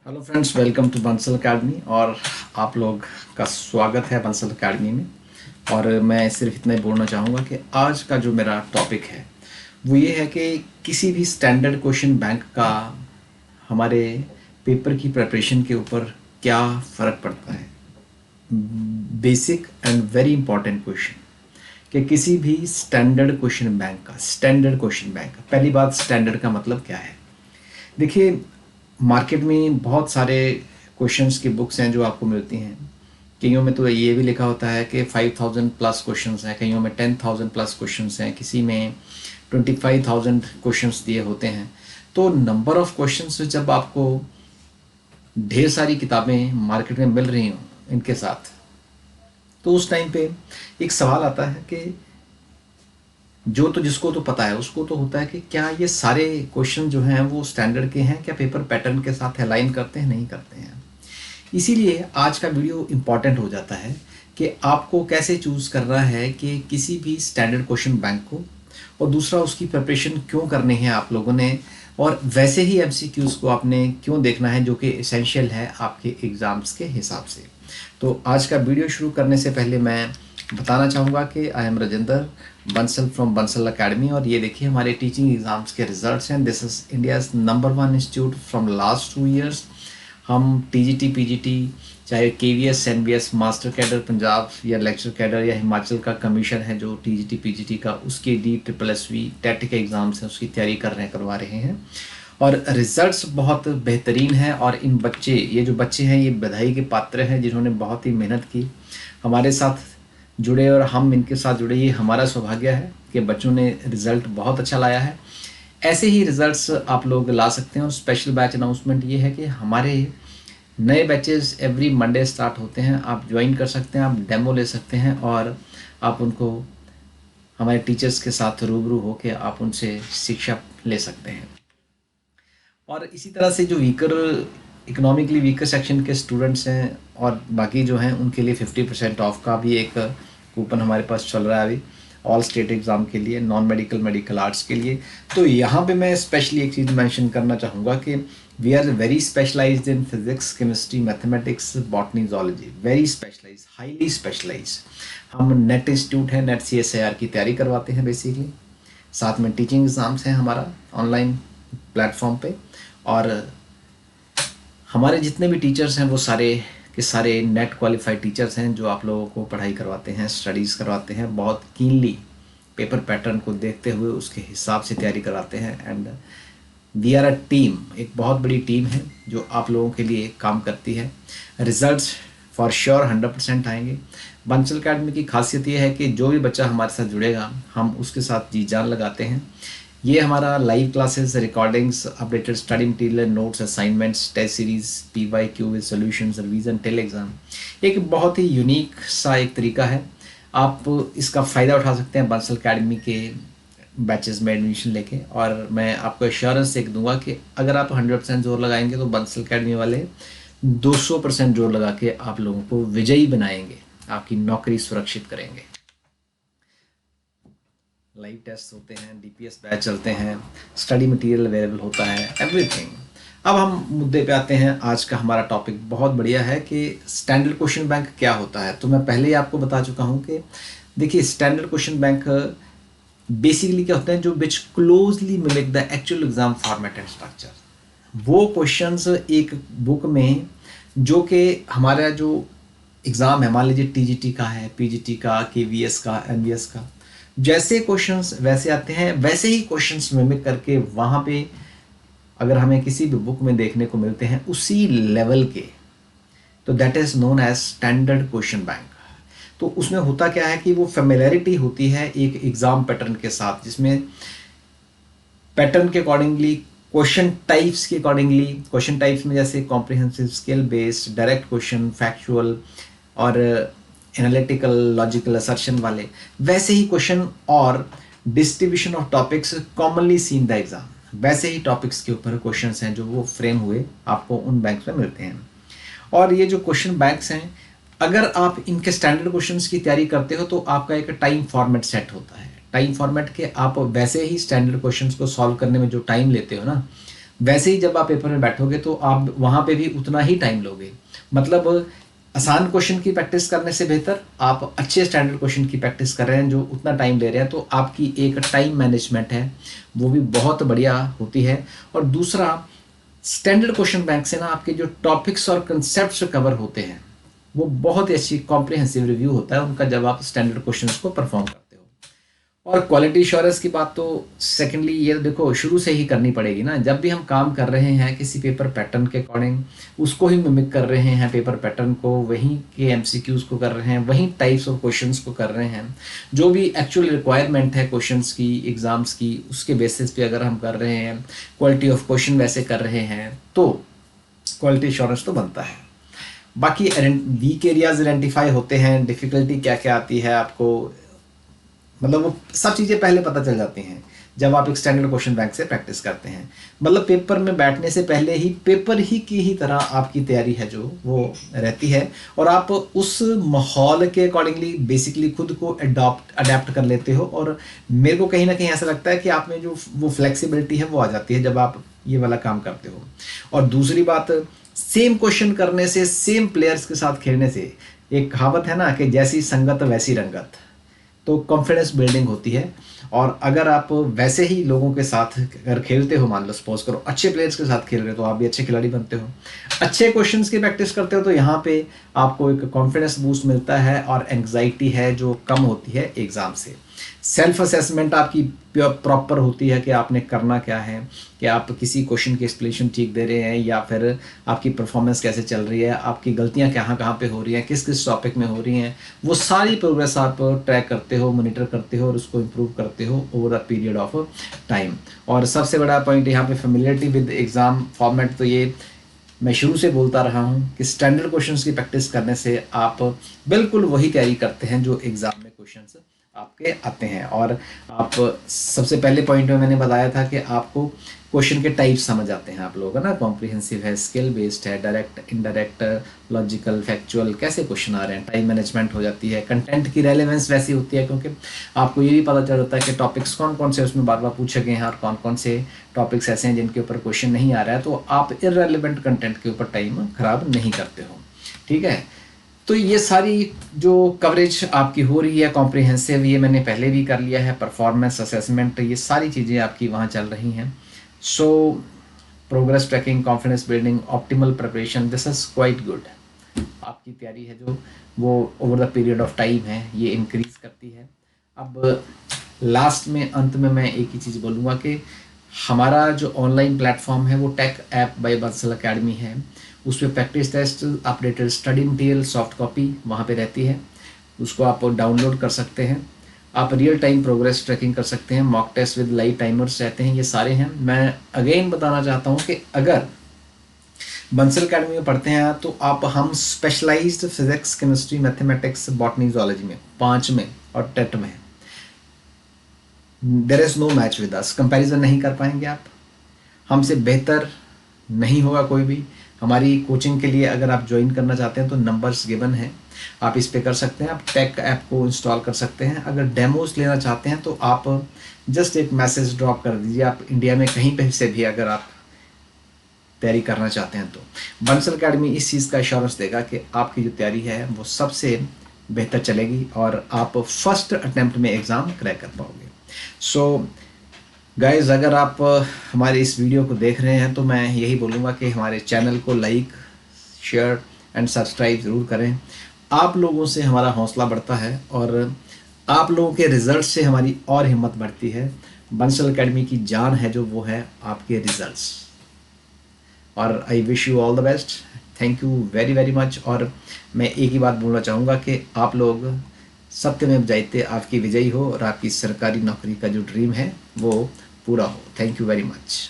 Hello friends, welcome to Bansal academy. और आप लोग का स्वागत है बंसल अकेडमी में। और मैं सिर्फ इतना ही बोलना चाहूँगा कि आज का जो मेरा टॉपिक है वो ये है कि किसी भी स्टैंडर्ड क्वेश्चन बैंक का हमारे पेपर की प्रिपरेशन के ऊपर क्या फ़र्क पड़ता है। Basic and very important question कि किसी भी स्टैंडर्ड क्वेश्चन बैंक का पहली बात, स्टैंडर्ड का मतलब क्या है। देखिए, मार्केट में बहुत सारे क्वेश्चंस की बुक्स हैं जो आपको मिलती हैं। कईयों में तो ये भी लिखा होता है कि 5000 प्लस क्वेश्चंस हैं, कईयों में 10,000 प्लस क्वेश्चंस हैं, किसी में 25,000 क्वेश्चंस दिए होते हैं। तो नंबर ऑफ क्वेश्चंस जब आपको ढेर सारी किताबें मार्केट में मिल रही हों इनके साथ, तो उस टाइम पे एक सवाल आता है कि जिसको तो पता है उसको तो होता है कि क्या ये सारे क्वेश्चन जो हैं वो स्टैंडर्ड के हैं, क्या पेपर पैटर्न के साथ अलाइन करते हैं, नहीं करते हैं। इसीलिए आज का वीडियो इम्पॉर्टेंट हो जाता है कि आपको कैसे चूज़ करना है कि किसी भी स्टैंडर्ड क्वेश्चन बैंक को, और दूसरा उसकी प्रिपरेशन क्यों करनी है आप लोगों ने, और वैसे ही एमसीक्यूज़ को आपने क्यों देखना है जो कि एसेंशियल है आपके एग्ज़ाम्स के हिसाब से। तो आज का वीडियो शुरू करने से पहले मैं बताना चाहूँगा कि I am Rajendra Bansal from Bansal academy. और ये देखिए हमारे टीचिंग एग्ज़ाम्स के रिजल्ट्स हैं। This is India's number 1 institute from last 2 years. हम टीजीटी पीजीटी, चाहे KVS NBS, master cadre Punjab या लेक्चर कैडर या हिमाचल का कमीशन है जो टीजीटी पीजीटी का, उसके DSSB टेट के एग्ज़ाम्स हैं उसकी तैयारी करवा रहे हैं। और रिजल्ट्स बहुत बेहतरीन हैं। और ये जो बच्चे हैं ये बधाई के पात्र हैं जिन्होंने बहुत ही मेहनत की, हमारे साथ जुड़े और हम इनके साथ जुड़े। ये हमारा सौभाग्य है कि बच्चों ने रिज़ल्ट बहुत अच्छा लाया है। ऐसे ही रिज़ल्ट्स आप लोग ला सकते हैं। और स्पेशल बैच अनाउंसमेंट ये है कि हमारे नए बैचेस एवरी मंडे स्टार्ट होते हैं। आप ज्वाइन कर सकते हैं, आप डेमो ले सकते हैं और आप उनको हमारे टीचर्स के साथ रूबरू होकर आप उनसे शिक्षा ले सकते हैं। और इसी तरह से जो इकोनॉमिकली वीकर सेक्शन के स्टूडेंट्स हैं और बाकी जो हैं उनके लिए 50% ऑफ का भी एक कूपन हमारे पास चल रहा है अभी, ऑल स्टेट एग्ज़ाम के लिए, नॉन मेडिकल मेडिकल आर्ट्स के लिए। तो यहाँ पे मैं स्पेशली एक चीज़ मेंशन करना चाहूँगा कि we are very specialised in physics, chemistry, mathematics, botany, zoology, very specialise, highly specialise. हम नेट इंस्टीट्यूट है, नेट CSIR की तैयारी करवाते हैं बेसिकली। साथ में टीचिंग एग्ज़ाम्स हैं हमारा ऑनलाइन प्लेटफॉर्म पे। और हमारे जितने भी टीचर्स हैं वो सारे के सारे नेट क्वालिफाइड टीचर्स हैं जो आप लोगों को पढ़ाई करवाते हैं, स्टडीज़ करवाते हैं, बहुत कीनली पेपर पैटर्न को देखते हुए उसके हिसाब से तैयारी कराते हैं। And we are a team, एक बहुत बड़ी टीम है जो आप लोगों के लिए काम करती है। रिजल्ट्स फॉर श्योर 100% आएंगे। बंसल अकेडमी की खासियत ये है कि जो भी बच्चा हमारे साथ जुड़ेगा हम उसके साथ जी जान लगाते हैं। ये हमारा live classes, recordings, updated study material, notes, assignments, test series, PYQ with solutions, revision till exam, एक बहुत ही यूनिक सा एक तरीका है। आप इसका फ़ायदा उठा सकते हैं बंसल अकेडमी के बैचेस में एडमिशन लेके। और मैं आपको एश्योरेंस एक दूंगा कि अगर आप 100% जोर लगाएंगे तो बंसल अकेडमी वाले 200% जोर लगा के आप लोगों को विजयी बनाएंगे, आपकी नौकरी सुरक्षित करेंगे। लाइव टेस्ट होते हैं, DPS बैच चलते हैं, स्टडी मटेरियल अवेलेबल होता है, एवरीथिंग। अब हम मुद्दे पे आते हैं। आज का हमारा टॉपिक बहुत बढ़िया है कि स्टैंडर्ड क्वेश्चन बैंक क्या होता है। तो मैं पहले ही आपको बता चुका हूँ कि देखिए, स्टैंडर्ड क्वेश्चन बैंक बेसिकली क्या होते हैं, जो which closely mimic the actual exam format and structure. वो क्वेश्चंस एक बुक में जो कि हमारा जो एग्ज़ाम है, मान लीजिए TGT का है, PGT का, KVS का, NVS का, जैसे क्वेश्चंस वैसे आते हैं, वैसे ही क्वेश्चंस मिमिक करके वहाँ पे अगर हमें किसी भी बुक में देखने को मिलते हैं उसी लेवल के, तो that is known as standard question bank. तो उसमें होता क्या है कि वो फेमिलियरिटी होती है एक एग्ज़ाम पैटर्न के साथ, जिसमें पैटर्न के अकॉर्डिंगली, क्वेश्चन टाइप्स के अकॉर्डिंगली, क्वेश्चन टाइप्स में जैसे comprehensive, skill based, direct question, factual और एनालिटिकल, लॉजिकल, असर्शन वाले, वैसे ही क्वेश्चन और distribution of topics commonly see in the exam, वैसे ही टॉपिक्स के ऊपर क्वेश्चंस हैं जो वो फ्रेम हुए आपको उन बैंक्स में मिलते हैं। और ये जो क्वेश्चन बैंक्स हैं, अगर आप इनके स्टैंडर्ड क्वेश्चंस की तैयारी करते हो तो आपका एक टाइम फॉर्मेट सेट होता है। टाइम फॉर्मेट के आप वैसे ही स्टैंडर्ड क्वेश्चंस को सॉल्व करने में जो टाइम लेते हो ना, वैसे ही जब आप पेपर में बैठोगे तो आप वहाँ पे भी उतना ही टाइम लोगे। मतलब आसान क्वेश्चन की प्रैक्टिस करने से बेहतर आप अच्छे स्टैंडर्ड क्वेश्चन की प्रैक्टिस कर रहे हैं जो उतना टाइम ले रहे हैं, तो आपकी एक टाइम मैनेजमेंट है वो भी बहुत बढ़िया होती है। और दूसरा, स्टैंडर्ड क्वेश्चन बैंक से ना आपके जो टॉपिक्स और कंसेप्ट्स कवर होते हैं वो बहुत ही अच्छी कॉम्प्रिहेंसिव रिव्यू होता है उनका जब आप स्टैंडर्ड क्वेश्चंस को परफॉर्म करते हो। और क्वालिटी एश्योरेंस की बात तो सेकेंडली ये देखो शुरू से ही करनी पड़ेगी ना। जब भी हम काम कर रहे हैं किसी पेपर पैटर्न के अकॉर्डिंग उसको ही मिमिक कर रहे हैं, पेपर पैटर्न को वहीं के एमसीक्यूज को कर रहे हैं, वहीं टाइप्स ऑफ क्वेश्चंस को कर रहे हैं, जो भी एक्चुअल रिक्वायरमेंट है क्वेश्चंस की एग्जाम्स की उसके बेसिस पे अगर हम कर रहे हैं, क्वालिटी ऑफ क्वेश्चन वैसे कर रहे हैं, तो क्वालिटी एश्योरेंस तो बनता है। बाकी वीक एरियाज आइडेंटिफाई होते हैं, डिफिकल्टी क्या क्या आती है आपको, मतलब वो सब चीज़ें पहले पता चल जाती हैं जब आप एक स्टैंडर्ड क्वेश्चन बैंक से प्रैक्टिस करते हैं। मतलब पेपर में बैठने से पहले ही पेपर ही की ही तरह आपकी तैयारी है जो वो रहती है, और आप उस माहौल के अकॉर्डिंगली बेसिकली खुद को अडेप्ट कर लेते हो। और मेरे को कहीं ना कहीं ऐसा लगता है कि आप में जो वो फ्लेक्सिबिलिटी है वो आ जाती है जब आप ये वाला काम करते हो। और दूसरी बात, सेम क्वेश्चन करने से, सेम प्लेयर्स के साथ खेलने से, एक कहावत है ना कि जैसी संगत वैसी रंगत, तो कॉन्फिडेंस बिल्डिंग होती है। और अगर आप वैसे ही लोगों के साथ अगर खेलते हो, मान लो सपोज करो अच्छे प्लेयर्स के साथ खेल रहे हो, तो आप भी अच्छे खिलाड़ी बनते हो। अच्छे क्वेश्चंस की प्रैक्टिस करते हो तो यहाँ पे आपको एक कॉन्फिडेंस बूस्ट मिलता है और एंग्जाइटी है जो कम होती है एग्ज़ाम से। सेल्फ असेसमेंट आपकी प्रॉपर होती है कि आपने करना क्या है, कि आप किसी क्वेश्चन की एक्सप्लेनेशन ठीक दे रहे हैं या फिर आपकी परफॉर्मेंस कैसे चल रही है, आपकी गलतियां कहाँ कहाँ पे हो रही हैं, किस किस टॉपिक में हो रही हैं, वो सारी प्रोग्रेस आप ट्रैक करते हो, मॉनिटर करते हो और उसको इम्प्रूव करते हो over a period of time. और सबसे बड़ा पॉइंट यहाँ पे फेमिलियरिटी विद एग्ज़ाम फॉर्मेट, तो ये मैं शुरू से बोलता रहा हूँ कि स्टैंडर्ड क्वेश्चंस की प्रैक्टिस करने से आप बिल्कुल वही तैयारी करते हैं जो एग्ज़ाम में क्वेश्चंस आपके आते हैं। और आप सबसे पहले पॉइंट में मैंने बताया था कि आपको क्वेश्चन के टाइप समझ आते हैं आप लोग, है ना। कॉम्प्रिहेंसिव है, स्किल बेस्ड है, डायरेक्ट, इनडायरेक्ट, लॉजिकल, फैक्चुअल, कैसे क्वेश्चन आ रहे हैं, टाइम मैनेजमेंट हो जाती है, कंटेंट की रेलेवेंस वैसी होती है क्योंकि आपको ये भी पता चल जाता है कि टॉपिक्स कौन कौन से उसमें बार बार पूछे गए हैं और कौन कौन से टॉपिक्स ऐसे हैं जिनके ऊपर क्वेश्चन नहीं आ रहा है, तो आप इररेलेवेंट कंटेंट के ऊपर टाइम खराब नहीं करते हो। ठीक है, तो ये सारी जो कवरेज आपकी हो रही है कॉम्प्रिहेंसिव, ये मैंने पहले भी कर लिया है। परफॉर्मेंस असेसमेंट, ये सारी चीज़ें आपकी वहाँ चल रही हैं। So progress tracking, confidence building, optimal preparation, this is quite good. आपकी तैयारी है जो वो over the period of time है ये इंक्रीज करती है। अब लास्ट में, अंत में मैं एक ही चीज़ बोलूँगा कि हमारा जो ऑनलाइन प्लेटफॉर्म है वो tech app by Bansal academy है। उस पर practice test, updated study material, soft copy वहाँ पे रहती है, उसको आप डाउनलोड कर सकते हैं। आप रियल टाइम प्रोग्रेस ट्रैकिंग कर सकते हैं, mock test with live timers रहते हैं, ये सारे हैं। मैं अगेन बताना चाहता हूँ कि अगर बंसल अकेडमी में पढ़ते हैं तो आप, हम specialised physics, chemistry, mathematics, botany, zoology में 5 में और टेट में, there is no match with us, comparison नहीं कर पाएंगे आप, हमसे बेहतर नहीं होगा कोई भी। हमारी कोचिंग के लिए अगर आप ज्वाइन करना चाहते हैं तो नंबर्स गिवन है, आप इस पे कर सकते हैं। आप टेक ऐप को इंस्टॉल कर सकते हैं। अगर डेमोज लेना चाहते हैं तो आप जस्ट एक मैसेज ड्रॉप कर दीजिए। आप इंडिया में कहीं पे से भी अगर आप तैयारी करना चाहते हैं तो बंसल अकेडमी इस चीज़ का एश्योरेंस देगा कि आपकी जो तैयारी है वो सबसे बेहतर चलेगी और आप फर्स्ट अटेम्प्ट में एग्ज़ाम क्रैक कर पाओगे। सो गाइज़, अगर आप हमारे इस वीडियो को देख रहे हैं तो मैं यही बोलूँगा कि हमारे चैनल को लाइक, शेयर एंड सब्सक्राइब ज़रूर करें। आप लोगों से हमारा हौसला बढ़ता है और आप लोगों के रिज़ल्ट से हमारी और हिम्मत बढ़ती है। बंसल अकेडमी की जान है जो वो है आपके रिज़ल्ट्स। और I wish you all the best, thank you very very much. और मैं एक ही बात बोलना चाहूँगा कि आप लोग सत्यमेव जयते, आपकी विजयी हो और आपकी सरकारी नौकरी का जो ड्रीम है वो पूरा हो। Thank you very much.